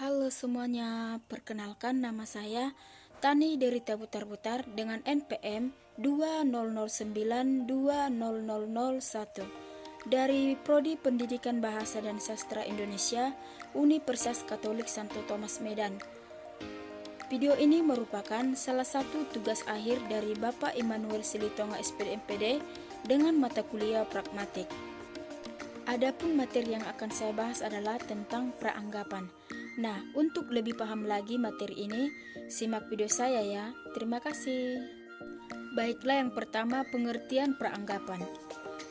Halo semuanya, perkenalkan nama saya Tani dari Tabutar-Butar dengan NPM 2009200001 dari Prodi Pendidikan Bahasa dan Sastra Indonesia, Universitas Katolik Santo Thomas Medan. Video ini merupakan salah satu tugas akhir dari Bapak Immanuel Silitonga SPD MPD dengan mata kuliah pragmatik. Adapun materi yang akan saya bahas adalah tentang praanggapan. Nah, untuk lebih paham lagi materi ini, simak video saya ya. Terima kasih. Baiklah, yang pertama, pengertian praanggapan.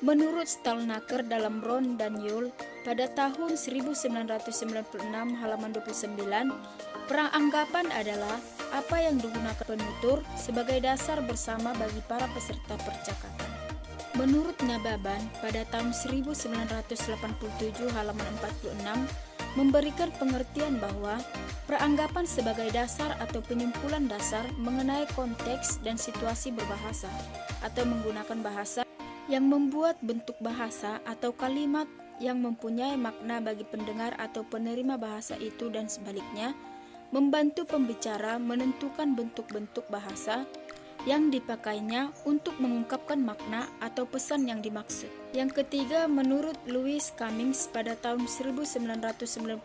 Menurut Stalnaker dalam Ron dan Yule pada tahun 1996 halaman 29, praanggapan adalah apa yang digunakan penutur sebagai dasar bersama bagi para peserta percakapan. Menurut Nababan pada tahun 1987 halaman 46 memberikan pengertian bahwa praanggapan sebagai dasar atau penyimpulan dasar mengenai konteks dan situasi berbahasa atau menggunakan bahasa yang membuat bentuk bahasa atau kalimat yang mempunyai makna bagi pendengar atau penerima bahasa itu dan sebaliknya, membantu pembicara menentukan bentuk-bentuk bahasa yang dipakainya untuk mengungkapkan makna atau pesan yang dimaksud. Yang ketiga, menurut Louis Cummings pada tahun 1999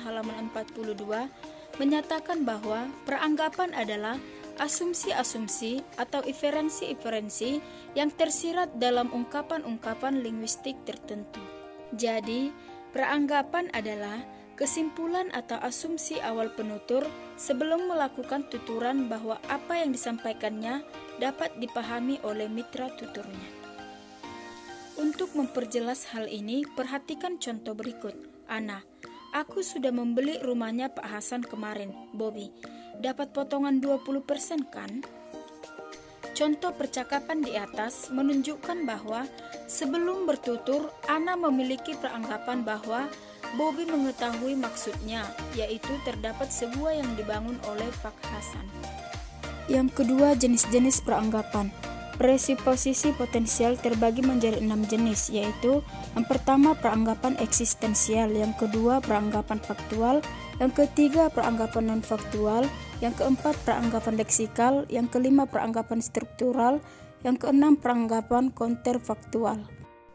halaman 42 menyatakan bahwa praanggapan adalah asumsi-asumsi atau inferensi-inferensi yang tersirat dalam ungkapan-ungkapan linguistik tertentu. Jadi, praanggapan adalah kesimpulan atau asumsi awal penutur sebelum melakukan tuturan bahwa apa yang disampaikannya dapat dipahami oleh mitra tuturnya. Untuk memperjelas hal ini, perhatikan contoh berikut. Ana, aku sudah membeli rumahnya Pak Hasan kemarin. Bobby, dapat potongan 20% kan? Contoh percakapan di atas menunjukkan bahwa sebelum bertutur, Ana memiliki peranggapan bahwa Bobby mengetahui maksudnya, yaitu terdapat sebuah yang dibangun oleh Pak Hasan. Yang kedua, jenis-jenis peranggapan. Presupposisi potensial terbagi menjadi 6 jenis, yaitu yang pertama peranggapan eksistensial, yang kedua peranggapan faktual, yang ketiga peranggapan non-faktual, yang keempat peranggapan leksikal, yang kelima peranggapan struktural, yang keenam peranggapan counterfaktual.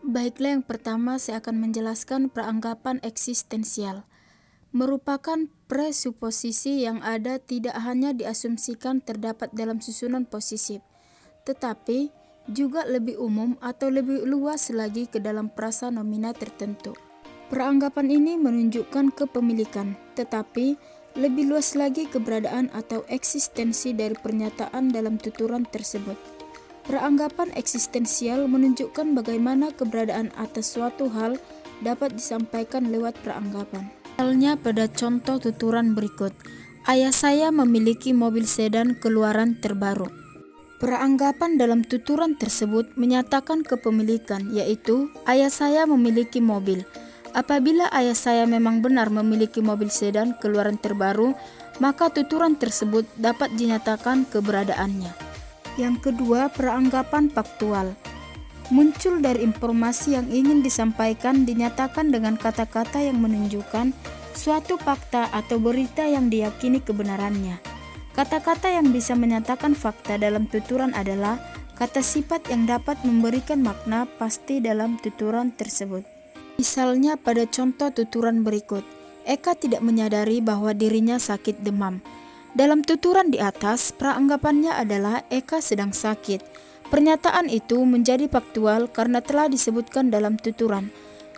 Baiklah, yang pertama saya akan menjelaskan peranggapan eksistensial. Merupakan presuposisi yang ada tidak hanya diasumsikan terdapat dalam susunan posisif, tetapi juga lebih umum atau lebih luas lagi ke dalam frasa nomina tertentu. Peranggapan ini menunjukkan kepemilikan, tetapi lebih luas lagi keberadaan atau eksistensi dari pernyataan dalam tuturan tersebut. Peranggapan eksistensial menunjukkan bagaimana keberadaan atas suatu hal dapat disampaikan lewat peranggapan. Misalnya pada contoh tuturan berikut, ayah saya memiliki mobil sedan keluaran terbaru. Peranggapan dalam tuturan tersebut menyatakan kepemilikan, yaitu ayah saya memiliki mobil. Apabila ayah saya memang benar memiliki mobil sedan keluaran terbaru, maka tuturan tersebut dapat dinyatakan keberadaannya. Yang kedua, peranggapan faktual. Muncul dari informasi yang ingin disampaikan dinyatakan dengan kata-kata yang menunjukkan suatu fakta atau berita yang diyakini kebenarannya. Kata-kata yang bisa menyatakan fakta dalam tuturan adalah kata sifat yang dapat memberikan makna pasti dalam tuturan tersebut. Misalnya pada contoh tuturan berikut, Eka tidak menyadari bahwa dirinya sakit demam. Dalam tuturan di atas, praanggapannya adalah Eka sedang sakit. Pernyataan itu menjadi faktual karena telah disebutkan dalam tuturan.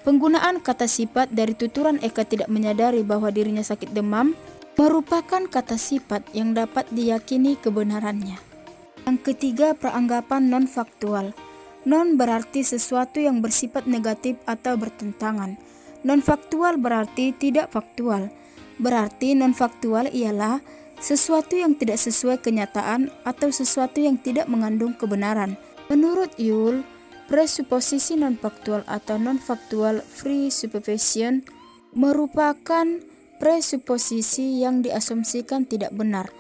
Penggunaan kata sifat dari tuturan Eka tidak menyadari bahwa dirinya sakit demam merupakan kata sifat yang dapat diyakini kebenarannya. Yang ketiga, peranggapan non-faktual. Non berarti sesuatu yang bersifat negatif atau bertentangan. Non-faktual berarti tidak faktual. Berarti non-faktual ialah sesuatu yang tidak sesuai kenyataan atau sesuatu yang tidak mengandung kebenaran. Menurut Yule, presuposisi non-faktual atau non-faktual presupposition merupakan presuposisi yang diasumsikan tidak benar.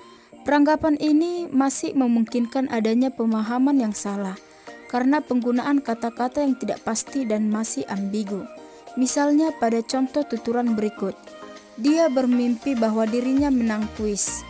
Peranggapan ini masih memungkinkan adanya pemahaman yang salah karena penggunaan kata-kata yang tidak pasti dan masih ambigu. Misalnya pada contoh tuturan berikut, dia bermimpi bahwa dirinya menang kuis.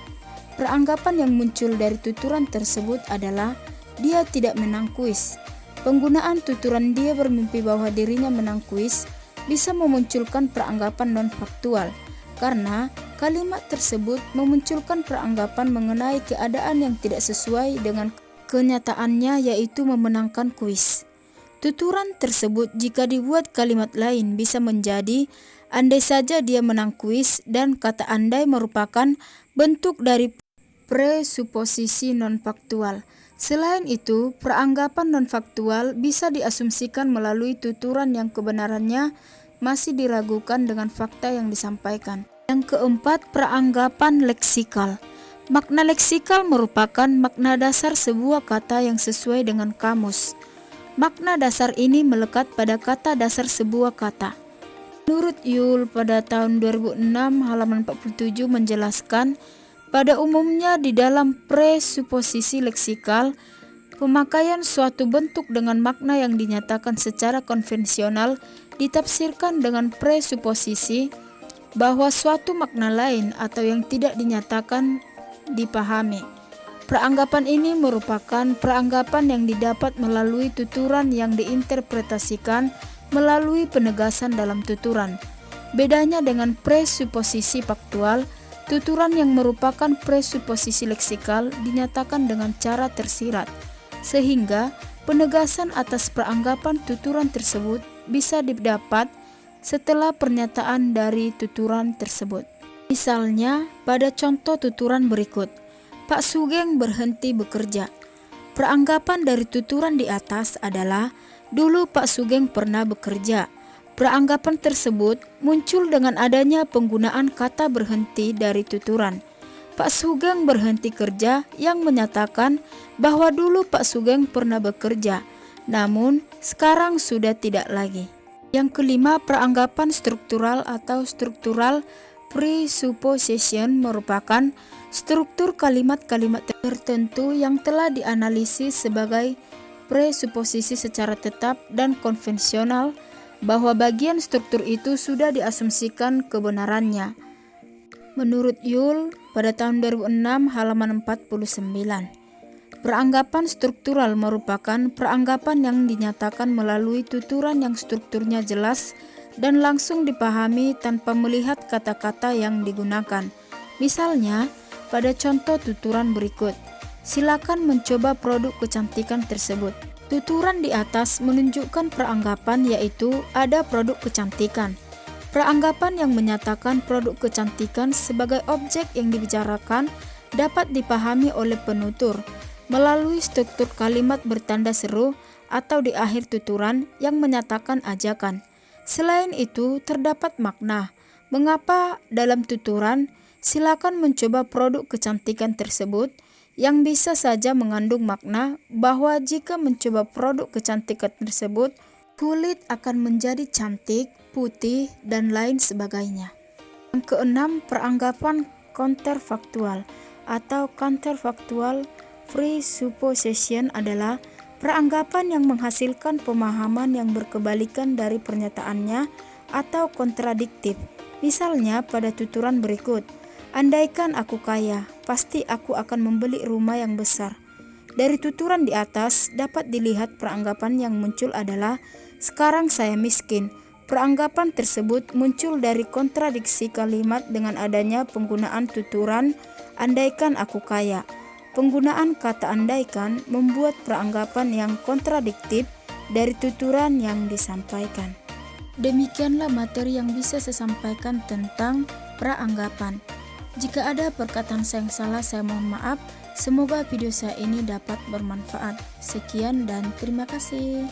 Peranggapan yang muncul dari tuturan tersebut adalah dia tidak menang kuis. Penggunaan tuturan dia bermimpi bahwa dirinya menang kuis bisa memunculkan peranggapan non-faktual, karena kalimat tersebut memunculkan peranggapan mengenai keadaan yang tidak sesuai dengan kenyataannya, yaitu memenangkan kuis. Tuturan tersebut jika dibuat kalimat lain bisa menjadi andai saja dia menang kuis, dan kata andai merupakan bentuk dari presuposisi non-faktual. Selain itu, peranggapan non-faktual bisa diasumsikan melalui tuturan yang kebenarannya masih diragukan dengan fakta yang disampaikan. Yang keempat, peranggapan leksikal. Makna leksikal merupakan makna dasar sebuah kata yang sesuai dengan kamus. Makna dasar ini melekat pada kata dasar sebuah kata. Menurut Yule pada tahun 2006 halaman 47 menjelaskan, pada umumnya di dalam presuposisi leksikal, pemakaian suatu bentuk dengan makna yang dinyatakan secara konvensional ditafsirkan dengan presuposisi bahwa suatu makna lain atau yang tidak dinyatakan dipahami. Peranggapan ini merupakan peranggapan yang didapat melalui tuturan yang diinterpretasikan melalui penegasan dalam tuturan. Bedanya dengan presuposisi faktual, tuturan yang merupakan presuposisi leksikal dinyatakan dengan cara tersirat, sehingga penegasan atas peranggapan tuturan tersebut bisa didapat setelah pernyataan dari tuturan tersebut. Misalnya, pada contoh tuturan berikut, Pak Sugeng berhenti bekerja. Peranggapan dari tuturan di atas adalah, dulu Pak Sugeng pernah bekerja. Peranggapan tersebut muncul dengan adanya penggunaan kata berhenti dari tuturan. Pak Sugeng berhenti kerja yang menyatakan bahwa dulu Pak Sugeng pernah bekerja, namun sekarang sudah tidak lagi. Yang kelima, peranggapan struktural atau struktural presupposition merupakan struktur kalimat-kalimat tertentu yang telah dianalisis sebagai presuposisi secara tetap dan konvensional, bahwa bagian struktur itu sudah diasumsikan kebenarannya. Menurut Yule pada tahun 2006 halaman 49, peranggapan struktural merupakan peranggapan yang dinyatakan melalui tuturan yang strukturnya jelas dan langsung dipahami tanpa melihat kata-kata yang digunakan. Misalnya, pada contoh tuturan berikut, silakan mencoba produk kecantikan tersebut. Tuturan di atas menunjukkan peranggapan, yaitu ada produk kecantikan. Peranggapan yang menyatakan produk kecantikan sebagai objek yang dibicarakan dapat dipahami oleh penutur melalui struktur kalimat bertanda seru atau di akhir tuturan yang menyatakan ajakan. Selain itu, terdapat makna. Mengapa dalam tuturan silakan mencoba produk kecantikan tersebut, yang bisa saja mengandung makna bahwa jika mencoba produk kecantikan tersebut, kulit akan menjadi cantik, putih, dan lain sebagainya. Yang keenam, peranggapan counterfactual atau counterfactual presupposition adalah peranggapan yang menghasilkan pemahaman yang berkebalikan dari pernyataannya atau kontradiktif. Misalnya pada tuturan berikut, andaikan aku kaya, pasti aku akan membeli rumah yang besar. Dari tuturan di atas dapat dilihat peranggapan yang muncul adalah, sekarang saya miskin. Peranggapan tersebut muncul dari kontradiksi kalimat dengan adanya penggunaan tuturan, andaikan aku kaya. Penggunaan kata andaikan membuat peranggapan yang kontradiktif dari tuturan yang disampaikan. Demikianlah materi yang bisa saya sampaikan tentang peranggapan. Jika ada perkataan saya yang salah, saya mohon maaf. Semoga video saya ini dapat bermanfaat. Sekian dan terima kasih.